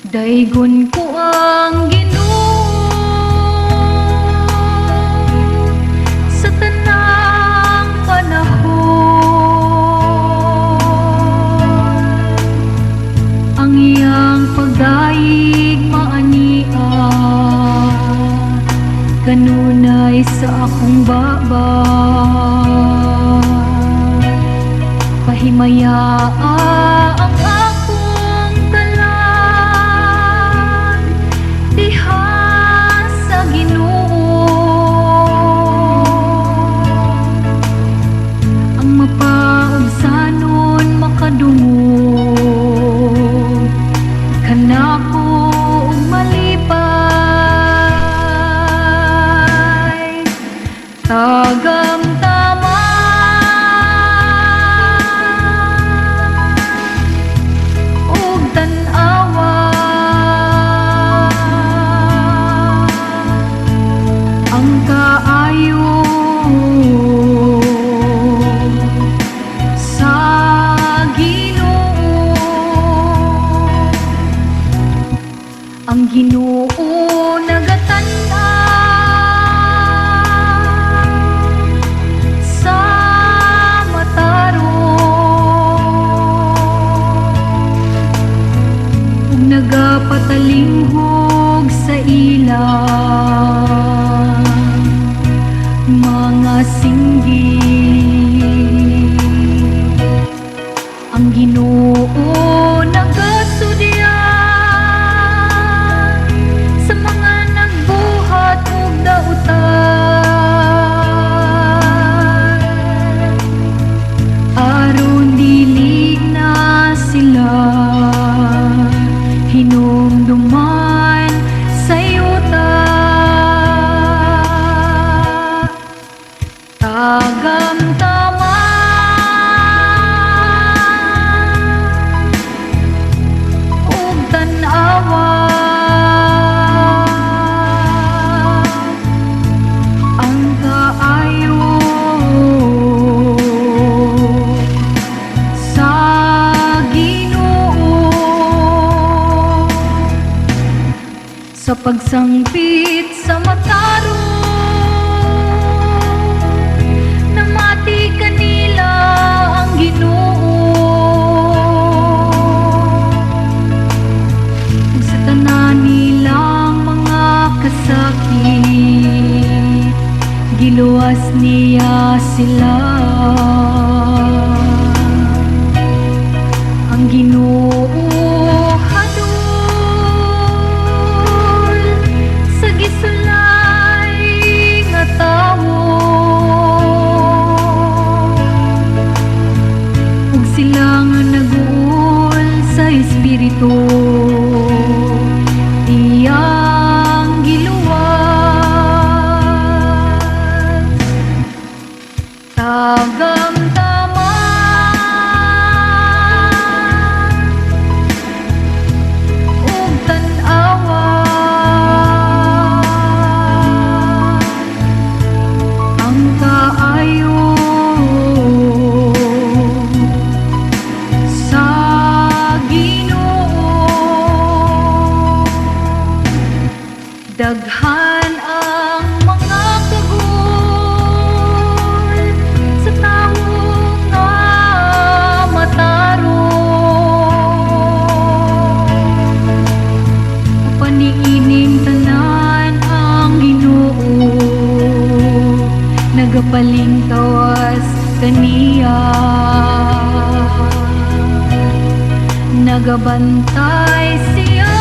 Daygon ko ang Ginoo sa tanang panahon. Ang iyang pagdaig maania kanunay sa akong baba. Pahimaya ang akong talan diha sa Ginoo. Ang mapaubsanon makadungog kanako ug malipay. Tagamtama ug tan-awa ang kaayo sa Ginoo. Ang Ginoo nagatan-aw sa matarong ug nagapatalinghog sa ilang mga singgi. Ang Ginoo nagasudyan sa mga nagbuhat ug dautan aron dili na sila hinumduman sa yuta. Tagamtama ug tan-awa ang kaayo sa Ginoo. Sa pagsangpit sa matarong namati kanila ang Ginoo. Ug sa tanan nilang mga kasakit giluwas niya sila. Ang Ginoo hadol sa gisulay nga tawo ug sila nga nag-uol sa espiritu iyang giluwas. Tagamtama ug tan-awa ang kaayo sa Ginoo. Daghan ang mga kagul sa tawo nga matarong paniining tanan ang Ginoo nagapaling tawas kaniya. Nagabantay siya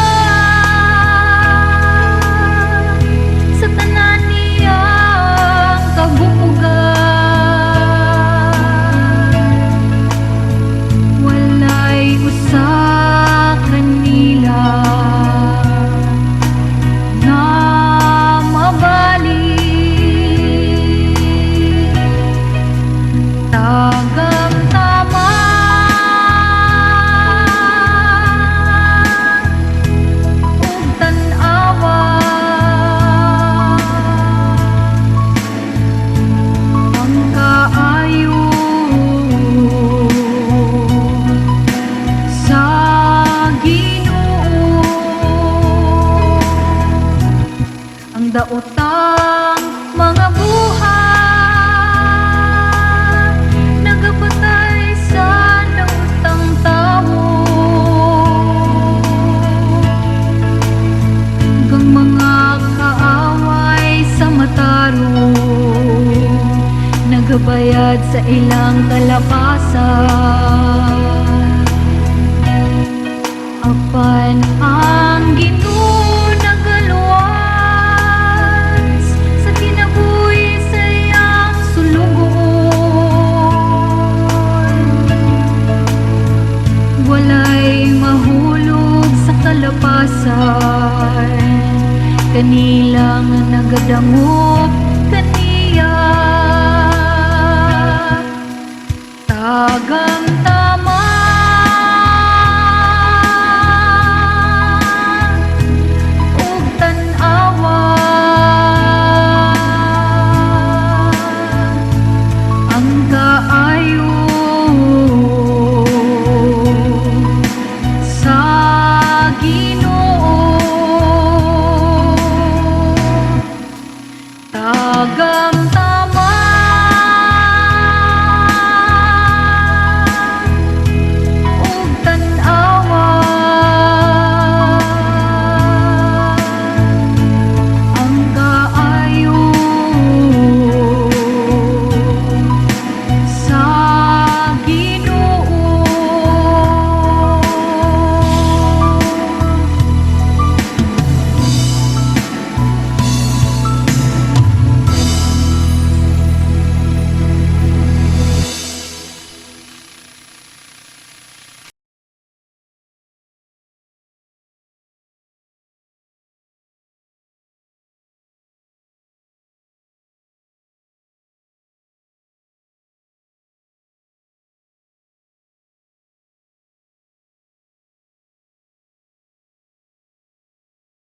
daotang mga buhay nagapatay sa daotang tao. Hanggang mga kaaway sa matarong nagabayad sa ilang kalapasan. Apan ang Ginoo nagaluwas sa kinabuhi sa iyang sulugon. Walay mahulog sa kalapasan, kanilang nagadangop kaniya. Taga